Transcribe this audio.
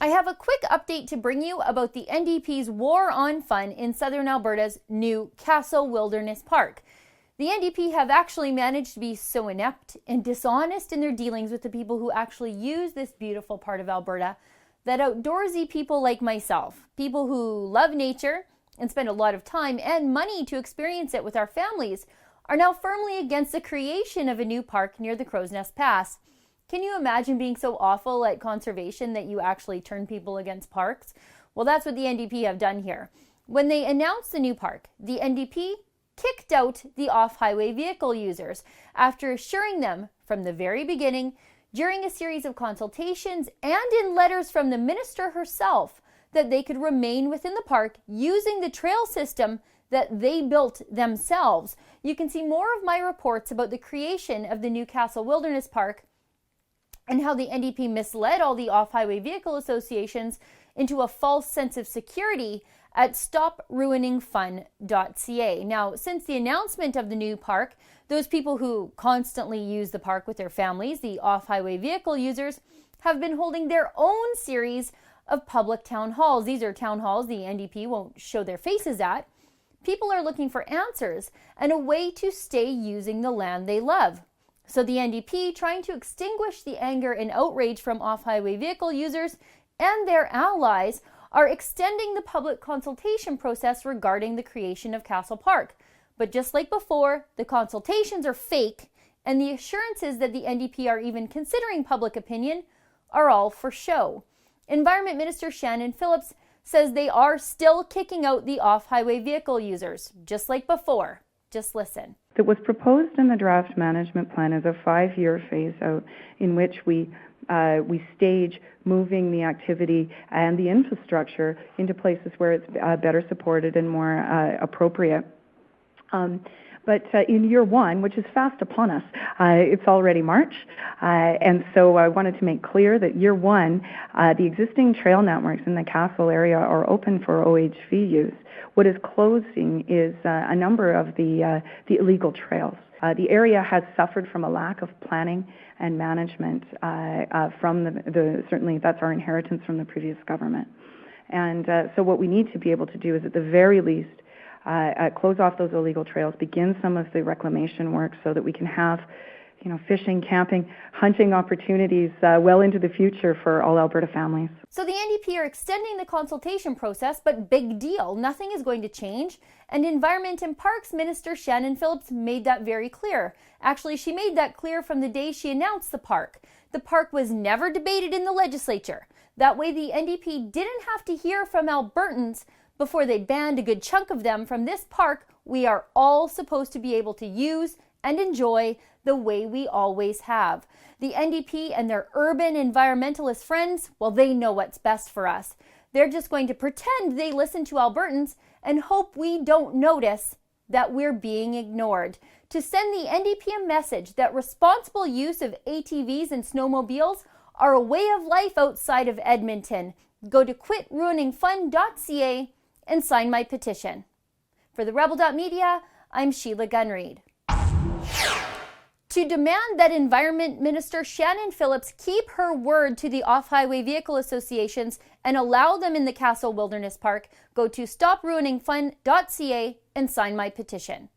I have a quick update to bring you about the NDP's war on fun in southern Alberta's new Castle Wilderness Park. The NDP have actually managed to be so inept and dishonest in their dealings with the people who actually use this beautiful part of Alberta that outdoorsy people like myself, people who love nature and spend a lot of time and money to experience it with our families, are now firmly against the creation of a new park near the Crow's Nest Pass. Can you imagine being so awful at conservation that you actually turn people against parks? Well, that's what the NDP have done here. When they announced the new park, the NDP kicked out the off-highway vehicle users after assuring them from the very beginning, during a series of consultations and in letters from the minister herself, that they could remain within the park using the trail system that they built themselves. You can see more of my reports about the creation of the new Castle Wilderness Park and how the NDP misled all the off-highway vehicle associations into a false sense of security at stopruiningfun.ca. Now, since the announcement of the new park, those people who constantly use the park with their families, the off-highway vehicle users, have been holding their own series of public town halls. These are town halls the NDP won't show their faces at. People are looking for answers and a way to stay using the land they love. So the NDP, trying to extinguish the anger and outrage from off-highway vehicle users and their allies, are extending the public consultation process regarding the creation of Castle Park. But just like before, the consultations are fake, and the assurances that the NDP are even considering public opinion are all for show. Environment Minister Shannon Phillips says they are still kicking out the off-highway vehicle users, just like before. Just listen. That was proposed in the draft management plan as a 5-year phase out in which we stage moving the activity and the infrastructure into places where it's better supported and more appropriate. But in year one, which is fast upon us, it's already March, and so I wanted to make clear that year one, the existing trail networks in the Castle area are open for OHV use. What is closing is a number of the illegal trails. The area has suffered from a lack of planning and management from certainly that's our inheritance from the previous government. And so what we need to be able to do is at the very least close off those illegal trails, begin some of the reclamation work so that we can have, fishing, camping, hunting opportunities well into the future for all Alberta families. So the NDP are extending the consultation process, but big deal, nothing is going to change. And Environment and Parks Minister Shannon Phillips made that very clear. Actually, she made that clear from the day she announced the park. The park was never debated in the legislature. That way the NDP didn't have to hear from Albertans before they banned a good chunk of them from this park we are all supposed to be able to use and enjoy the way we always have. The NDP and their urban environmentalist friends, well, they know what's best for us. They're just going to pretend they listen to Albertans and hope we don't notice that we're being ignored. To send the NDP a message that responsible use of ATVs and snowmobiles are a way of life outside of Edmonton, go to quitruiningfun.ca and sign my petition. For the Rebel.media, I'm Sheila Gunreed. To demand that Environment Minister Shannon Phillips keep her word to the off-highway vehicle associations and allow them in the Castle Wilderness Park, go to stopruiningfun.ca and sign my petition.